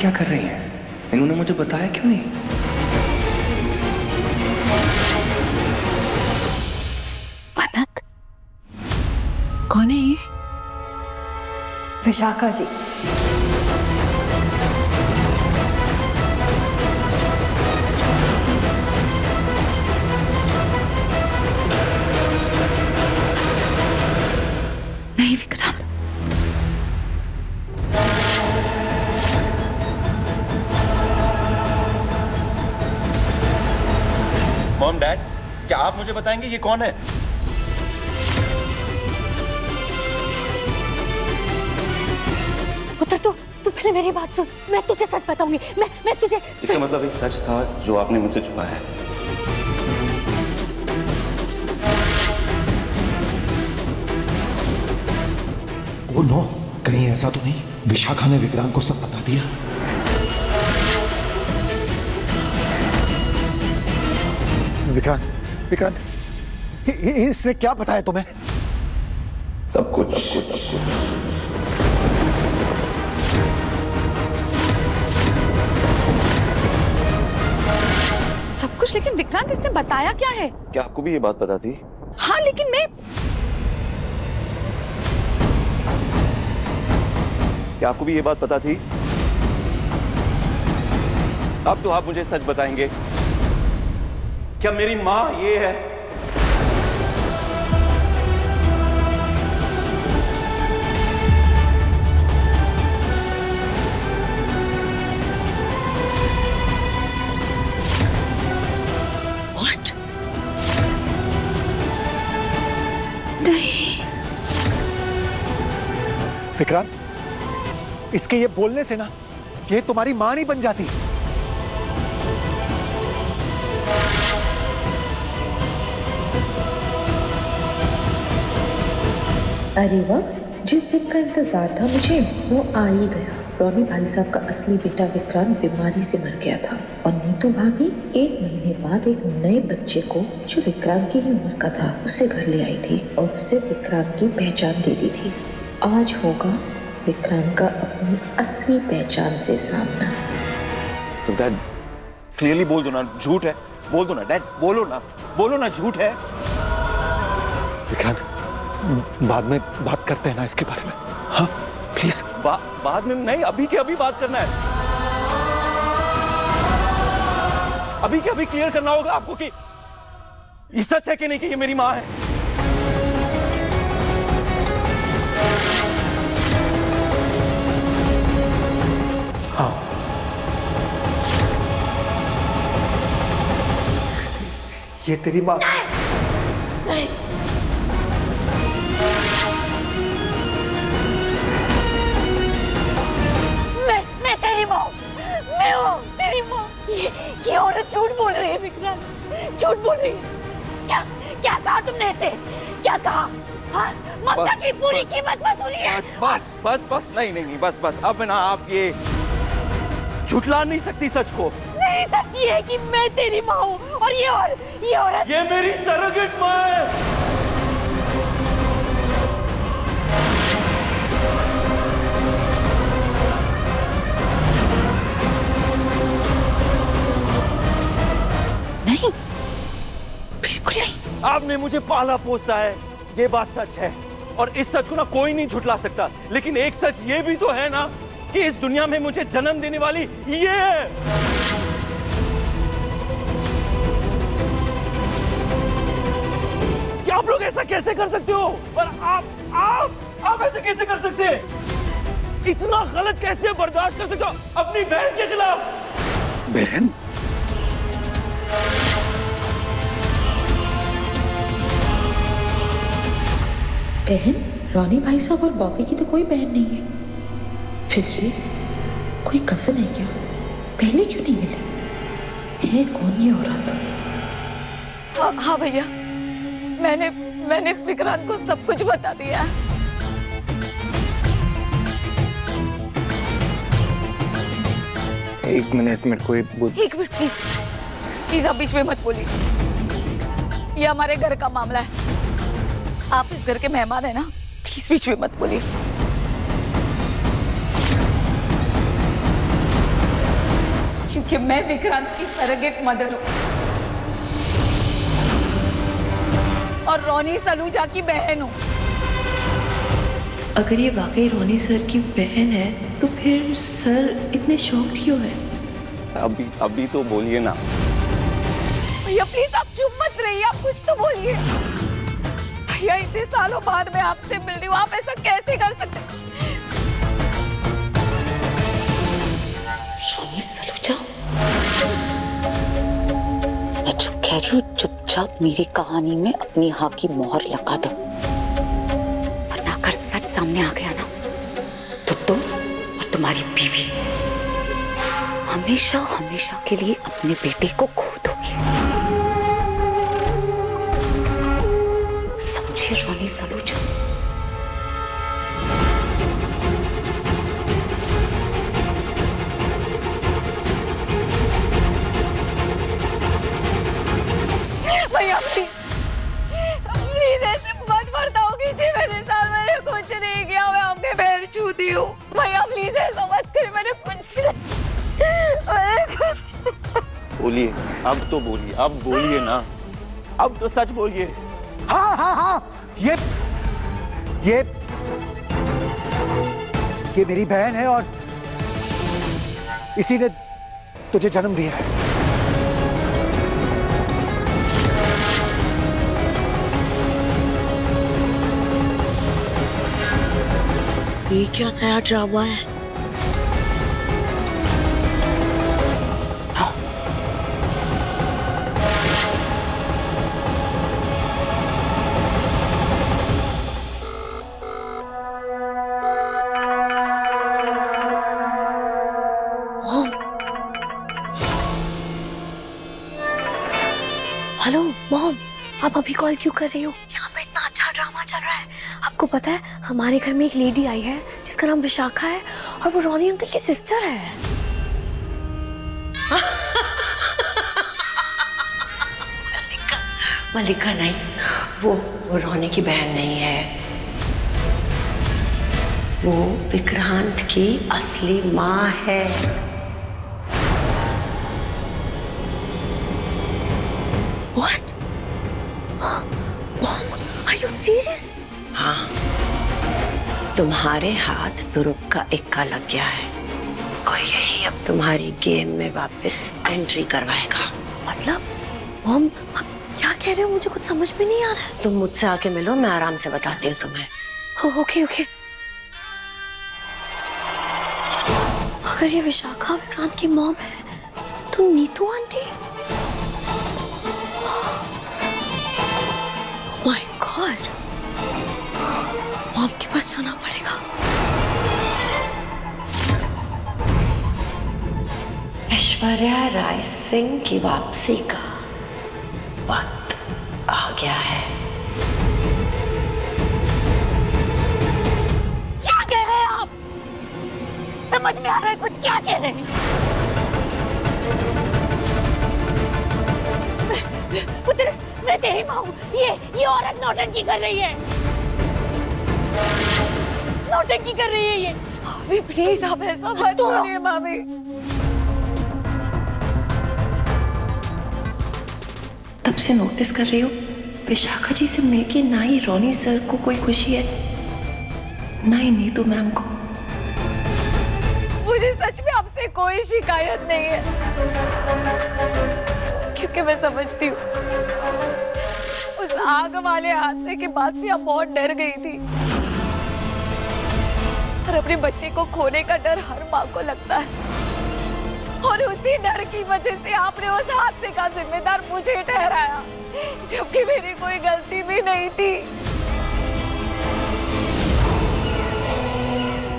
क्या कर रही हैं? इन्होंने मुझे बताया क्यों नहीं? अनक, कौन है ये? विशाखा जी। नहीं विक्रांत, मॉम डैड, क्या आप मुझे बताएंगे ये कौन है? पुत्र तू पहले मेरी बात सुन। मैं तुझे सच बताऊंगी। मैं तुझे इसका मतलब एक सच था जो आपने मुझसे छुपाया है। ओ नो, कहीं ऐसा तो नहीं विशाखा ने विक्रांत को सब बता दिया? विक्रांत इसने क्या बताया तुम्हें? सब कुछ। सब कुछ। लेकिन विक्रांत, इसने बताया क्या है? क्या आपको भी ये बात पता थी? हाँ, लेकिन मैं क्या आपको भी ये बात पता थी? अब तो आप मुझे सच बताएंगे, क्या मेरी माँ ये है? What? नहीं। विक्रांत, इसके ये बोलने से ना ये तुम्हारी मां नहीं बन जाती। अरे वाह, जिस दिन का इंतजार था मुझे वो आ ही गया। रॉनी भाई साहब का असली बेटा विक्रांत बीमारी से मर गया था और नीतू भाभी 1 महीने बाद एक नए बच्चे को जो विक्रांत की ही उम्र का था उसे घर ले आई थी और उसे विक्रांत की पहचान दे दी थी। आज होगा विक्रांत का अपनी असली पहचान से सामना। तो डैड क्लियरली बोल दो ना, झूठ है। बोल दो ना डैड, बोलो ना झूठ है। विक्रांत, बाद में बात करते हैं ना इसके बारे में, हाँ प्लीज। बाद में नहीं, अभी के अभी बात करना है। अभी के अभी क्लियर करना होगा आपको कि ये सच है कि नहीं कि ये मेरी माँ है। हाँ, ये तेरी माँ। नहीं। मैं तेरी माँ हूँ। मैं हूँ तेरी माँ। ये औरत झूठ बोल रही है विक्रांत, झूठ बोल रही है। क्या कहा तुमने इसे? क्या कहा? हाँ? ममता की पूरी कीमत वसूली है। बस नहीं बस अब ना आप ये झुठला नहीं सकती सच को। नहीं, सच ये है कि मैं तेरी माँ हूँ और ये औरत ये मेरी सरोगेट माँ है। नहीं, बिल्कुल नहीं। आपने मुझे पाला पोसा है, ये बात सच है और इस सच को ना कोई नहीं झुठला सकता। लेकिन एक सच ये भी तो है ना कि इस दुनिया में मुझे जन्म देने वाली ये है। क्या आप लोग ऐसा कैसे कर सकते हो? पर आप ऐसे कैसे कर सकते हैं? इतना गलत कैसे बर्दाश्त कर सकते हो अपनी बहन के खिलाफ? बहन? बहन? रॉनी भाई साहब और बॉबी की तो कोई बहन नहीं है। फिर ये कोई कजन है क्या? पहले क्यों नहीं मिले? है कौन ये औरत? हाँ भैया, मैंने विक्रांत को सब कुछ बता दिया। एक मिनट मेरे को एक मिनट प्लीज आप बीच में मत बोलिए। ये हमारे घर का मामला है, आप इस घर के मेहमान है ना, प्लीज बीच में मत बोलिए। क्योंकि मैं विक्रांत की सरोगेट मदर हूँ और रोनी सलूजा की बहन हूँ। अगर ये वाकई रोनी सर की बहन है तो फिर सर इतने शॉक्ड क्यों है? अभी तो बोलिए ना। भैया प्लीज आप चुप मत रहिए, आप कुछ तो बोलिए। भैया इतने सालों बाद मैं आपसे मिल रही हूँ, आप ऐसा कैसे कर सकते? रोनी सलूजा, मैं जो कह रही हूँ चुपचाप मेरी कहानी में अपनी हाँ की मोहर लगा दो, वरना अगर सच सामने आ गया ना तो तुम और तुम्हारी बीवी हमेशा हमेशा के लिए अपने बेटे को खो दोगे। समझे रोनी सलूजा? भैया प्लीज ऐसे मत बर्ताव कीजिए मेरे साथ, मैंने कुछ नहीं किया, मैं आपके पैर छूती हूँ। भैया प्लीज ऐसा मत करिए, मैंने कुछ बोलिए, अब तो बोलिए, अब बोलिए ना, अब तो सच बोलिए। हाँ हाँ हाँ, ये मेरी बहन है और इसी ने तुझे जन्म दिया है। ये क्या नया ड्रामा है? हेलो मॉम, आप अभी कॉल क्यों कर रही हो? यहाँ पे इतना अच्छा ड्रामा चल रहा है। आपको पता है हमारे घर में एक लेडी आई है जिसका नाम विशाखा है और वो रोनी अंकल की सिस्टर है। मल्लिका नहीं, वो रोनी की बहन नहीं है, वो विक्रांत की असली माँ है। What? Mom, are you serious? हाँ, तुम्हारे हाथ ध्रुव का इक्का लग गया है और यही अब तुम्हारी गेम में वापस एंट्री करवाएगा। मतलब मॉम आप क्या कह रहे हो? मुझे कुछ समझ में नहीं आ रहा है। तुम मुझसे आके मिलो, मैं आराम से बताती हूँ तुम्हें। Okay okay. अगर ये विशाखा विक्रांत की मॉम है तो Neetu aunty? Oh my God, mom के पास जाना पड़ेगा। ऐश्वर्या राय सिंह की वापसी का वक्त आ गया है। क्या कह रहे हैं आप? समझ में आ रहा है कुछ? क्या कह रहे हैं? पुत्र, मैं तेरी माँ हूँ। ये औरत नौटंकी कर रही है, नौटंकी कर रही है ये। भाभी प्लीज आप ऐसा मत बोलिए भाभी। तब से नोटिस कर रही हूँ विशाखा जी से मिलके ना ही रोनी सर को कोई खुशी है, ना ही नीतू मैम को। मुझे सच में आपसे कोई शिकायत नहीं है, क्योंकि मैं समझती हूँ उस आग वाले हादसे के बाद से आप बहुत डर गई थी और अपने बच्चे को खोने का डर हर माँ को लगता है, और उसी डर की वजह से आपने उस हादसे का जिम्मेदार मुझे ठहराया, जबकि मेरी कोई गलती भी नहीं थी।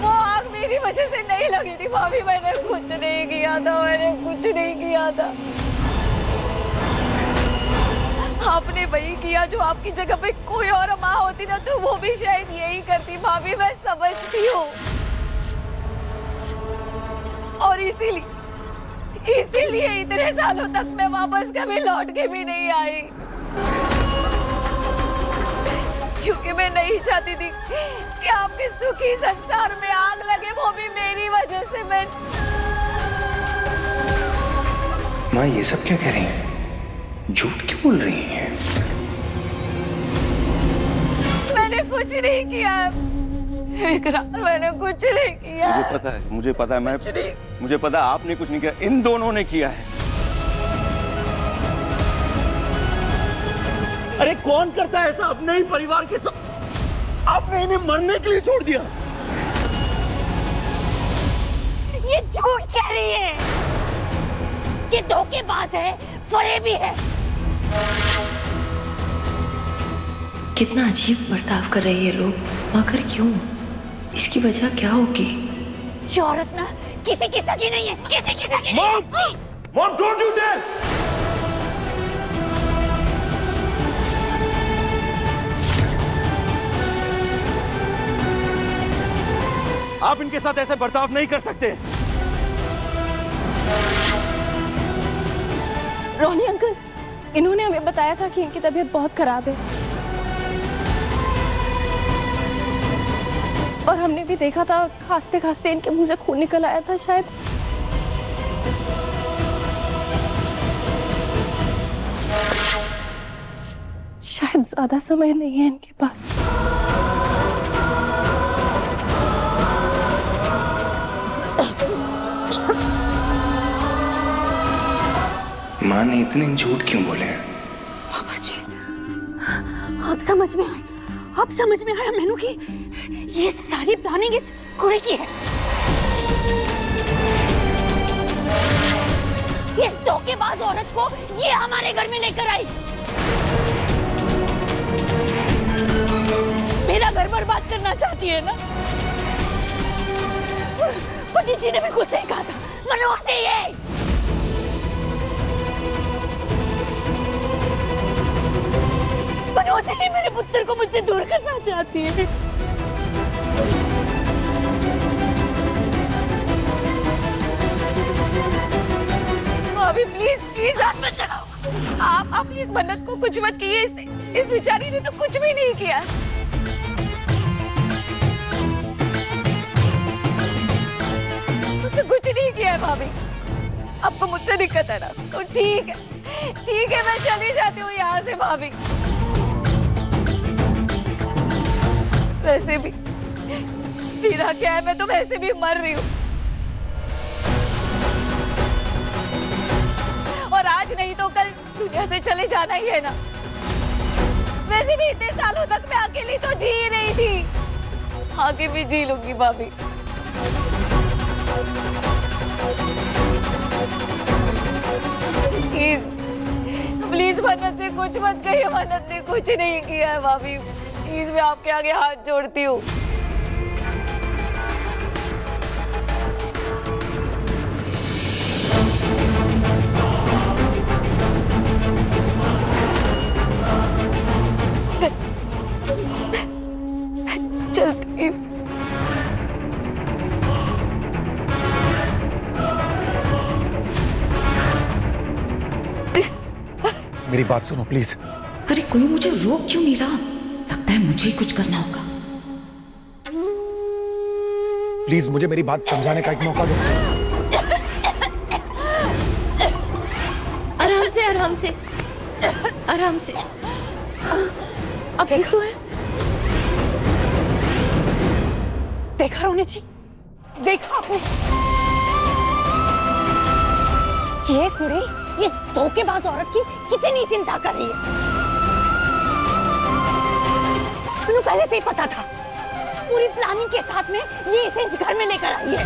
वो आग मेरी वजह से नहीं लगी थी भाभी, मैंने कुछ नहीं किया था, मैंने कुछ नहीं किया था। आपने वही किया जो आपकी जगह पे कोई और माँ होती ना तो वो भी शायद यही करती भाभी, मैं समझती हूँ। और इसीलिए इतने सालों तक मैं वापस कभी लौट के भी नहीं आई, क्योंकि मैं नहीं चाहती थी कि आपके सुखी संसार में आग लगे, वो भी मेरी वजह से। माँ ये सब क्या कह रही हैं? झूठ क्यों बोल रही हैं? मैंने कुछ नहीं किया विक्रांत, मैंने कुछ नहीं किया। मुझे पता है, मुझे पता है आपने कुछ नहीं किया, इन दोनों ने किया है। अरे कौन करता है ऐसा अपने ही परिवार के साथ? आपने इन्हें मरने के लिए छोड़ दिया। ये झूठ कह रही है, ये धोखेबाज है, फरेबी है। कितना अजीब बर्ताव कर रहे ये लोग, आखिर क्यों? इसकी वजह क्या होगी? ये औरत ना किसी की सगी नहीं है, किसी की सगी नहीं। Mom don't do that. आप इनके साथ ऐसे बर्ताव नहीं कर सकते। रोनी अंकल, इन्होंने हमें बताया था कि इनकी तबीयत बहुत खराब है, और हमने भी देखा था खांसते खांसते इनके मुंह से खून निकल आया था। शायद ज्यादा समय नहीं है इनके पास। माँ ने इतने झूठ क्यों बोले? पापा जी, अब समझ में आया मैनू कि ये सारी प्लानिंग इस कुड़ी की है। इस धोखेबाज औरत को ये हमारे घर में लेकर आई, मेरा घर बर्बाद करना चाहती है ना। पंडित जी ने बिल्कुल सही कहा था, मनोहर से ये मनोहर से मेरे पुत्र को मुझसे दूर करना चाहती है। भाभी प्लीज हाथ मत लगाओ। आप प्लीज मन्नत को कुछ मत कीजिए, इस बेचारी ने तो कुछ भी नहीं किया। उसने कुछ नहीं किया है भाभी। आपको मुझसे दिक्कत है ना, तो ठीक है मैं चली जाती हूँ यहाँ से भाभी। वैसे भी मेरा क्या है, मैं तो वैसे भी मर रही हूँ, और आज नहीं तो कल दुनिया से चले जाना ही है ना। वैसे भी इतने सालों तक मैं अकेली तो जी ही रही थी, आगे भी जी लूंगी भाभी। प्लीज मन्नत से कुछ मत कहिए, मन्नत ने कुछ नहीं किया है भाभी। प्लीज मैं आपके आगे हाथ जोड़ती हूँ। चलती हूँ। मेरी बात सुनो प्लीज। अरे कोई मुझे रोक क्यों नहीं रहा? लगता है मुझे ही कुछ करना होगा। प्लीज मुझे मेरी बात समझाने का एक मौका दो। आराम से। अब ठीक तो है? देखा रोनी जी, देखा आपने? ये कुड़ी इस धोखेबाज औरत की कितनी चिंता कर रही है। मुझे पहले से ही पता था, पूरी प्लानिंग के साथ में ये इसे इस घर में लेकर आई है।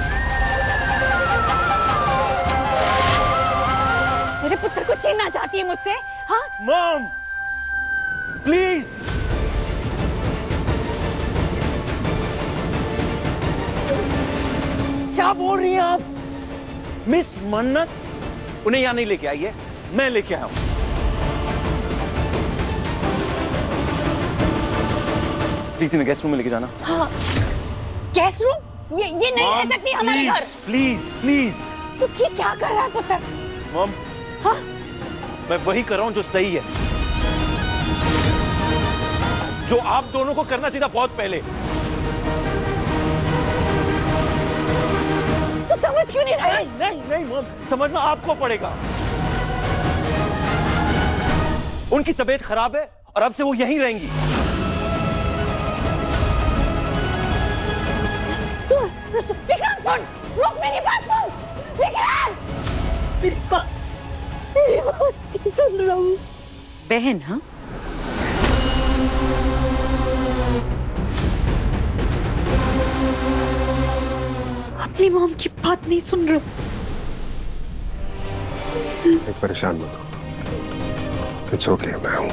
मेरे पुत्र को छीनना चाहती है मुझसे। हाँ मॉम प्लीज। क्या बोल रही हैं आप? मिस मन्नत उन्हें यहां नहीं लेके आई है, मैं लेके आया हूं। प्लीज इन्हें गेस्ट रूम में लेके जाना। हाँ गेस्ट रूम? ये नहीं रह सकती हमारे घर। Please please. तू क्या कर रहा है पुत्र? मॉम हाँ मैं वही कर रहा हूं जो सही है, जो आप दोनों को करना चाहिए था बहुत पहले। तू समझ क्यों नहीं रहा? नहीं मॉम, समझना आपको पड़ेगा। उनकी तबीयत खराब है और अब से वो यहीं रहेंगी। सुन विक्रांत, सुन, रुक, मेरी बात सुन विक्रांत, मेरी बात सुन रहा हूँ। बहन, हाँ अपनी मॉम की बात नहीं सुन रहा। परेशान मत हो, इट्स ओके, मैं हूं,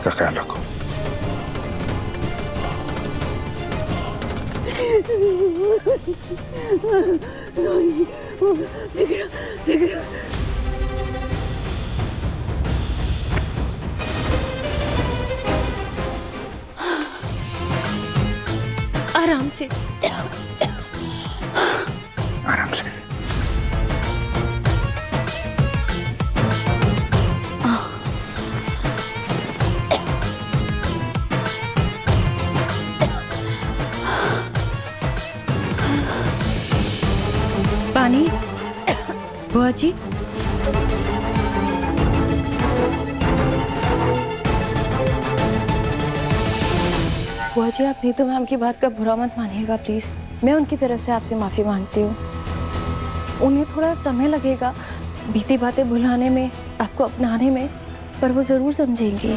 का ख्याल रखो। आराम से, आराम से। पानी। बुआ जी, बुआ जी, आप नीतू मैम की बात का बुरा मत मानिएगा प्लीज। मैं उनकी तरफ से आपसे माफी मांगती हूँ। उन्हें थोड़ा समय लगेगा बीती बातें भुलाने में, आपको अपनाने में, पर वो जरूर समझेंगी।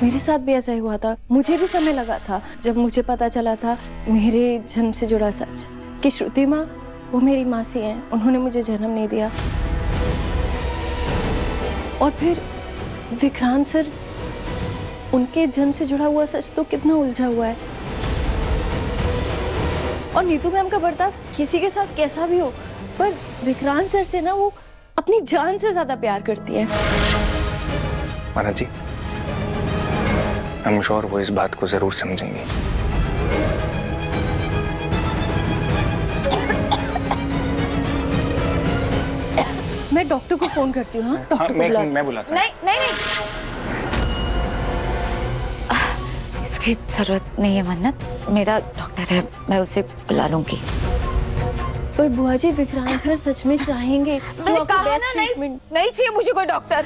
मेरे साथ भी ऐसा ही हुआ था। मुझे भी समय लगा था जब मुझे पता चला था मेरे जन्म से जुड़ा सच कि श्रुति माँ वो मेरी मासी हैं, उन्होंने मुझे जन्म नहीं दिया। और फिर विक्रांत सर, उनके जन्म से जुड़ा हुआ सच तो कितना उलझा हुआ है। और नीतू मैम का बर्ताव किसी के साथ कैसा भी हो, पर विक्रांत सर से ना वो अपनी जान से ज्यादा प्यार करती है। माना जी, आई एम श्योर वो इस बात को जरूर समझेंगे। मैं डॉक्टर को फोन करती हूँ। हाँ, डॉक्टर को मैं बुलाता हूँ। नहीं नहीं नहीं, इसकी जरूरत नहीं है मन्नत, मेरा डॉक्टर है, मैं उसे बुला लूंगी। पर बुआ जी, विक्रांत सर सच में चाहेंगे मैंने कहा ना, नहीं चाहिए मुझे कोई डॉक्टर।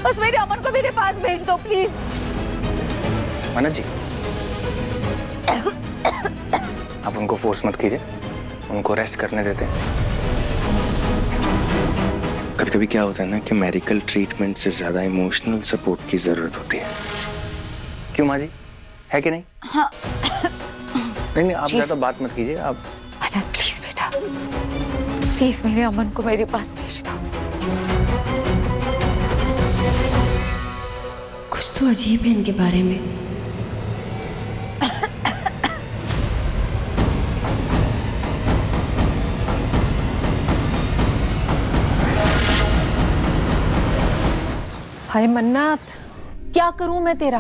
बस मेरे अमन को मेरे पास भेज दो प्लीज। माना जी, आप उनको फोर्स मत कीजिए, उनको रेस्ट करने देते हैं। कभी कभी क्या होता है ना कि मेडिकल ट्रीटमेंट से ज्यादा इमोशनल सपोर्ट की जरूरत होती है। क्यों माँ जी, है कि नहीं? हाँ। नहीं, आप ज्यादा बात मत कीजिए। आप मन्नत प्लीज बेटा, प्लीज मेरे अमन को मेरे पास भेज दो। कुछ तो अजीब है इनके बारे में। हाय मन्नत, क्या करूं मैं तेरा?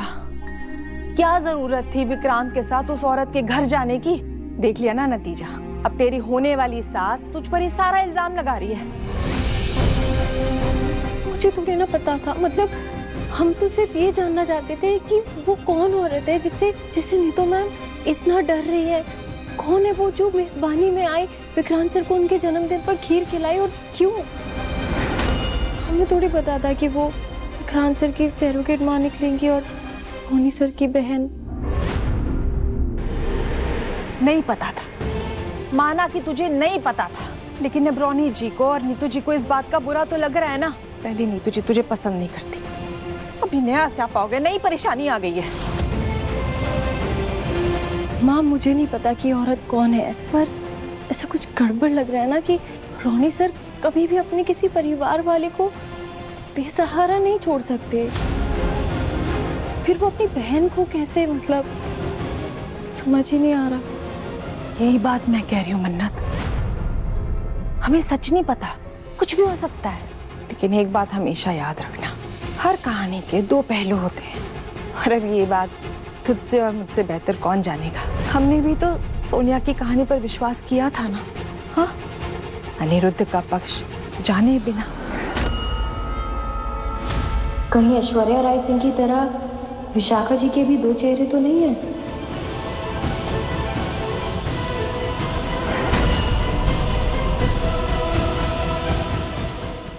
क्या जरूरत थी विक्रांत के साथ उस औरत के घर जाने की? देख लिया ना नतीजा। अब तेरी होने वाली सास तुझ पर ये सारा इल्जाम लगा रही है। मुझे थोड़ी ना पता था, मतलब हम तो सिर्फ ये जानना चाहते थे कि वो कौन औरत है जिसे नीतू मैम इतना डर रही है। कौन है वो जो मेजबानी में आई, विक्रांत सर को उनके जन्मदिन पर खीर खिलाई, और क्यों? हमें थोड़ी पता था कि वो विक्रांत सर की सरोगेट मां निकलेंगी और रोनी सर की बहन। नहीं पता था, माना कि तुझे नहीं पता था, लेकिन अब रोनी जी को और नीतू जी को इस बात का बुरा तो लग रहा है ना। पहले नीतू जी तुझे पसंद नहीं करती, अभी नया स्यापा हो गया, नई परेशानी आ गई है। माँ, मुझे नहीं पता कि औरत कौन है, पर ऐसा कुछ गड़बड़ लग रहा है ना कि रोनी सर कभी भी अपने किसी परिवार वाले को बेसहारा नहीं छोड़ सकते। फिर वो अपनी बहन को कैसे, मतलब समझ ही नहीं आ रहा। यही बात मैं कह रही हूँ मन्नत, हमें सच नहीं पता, कुछ भी हो सकता है, लेकिन एक बात हमेशा याद रखना, हर कहानी के दो पहलू होते हैं। और अब ये बात तुझसे और मुझसे बेहतर कौन जानेगा। हमने भी तो सोनिया की कहानी पर विश्वास किया था ना। हाँ, अनिरुद्ध का पक्ष जाने बिना। कहीं ऐश्वर्या राय सिंह की तरह विशाखा जी के भी दो चेहरे तो नहीं है?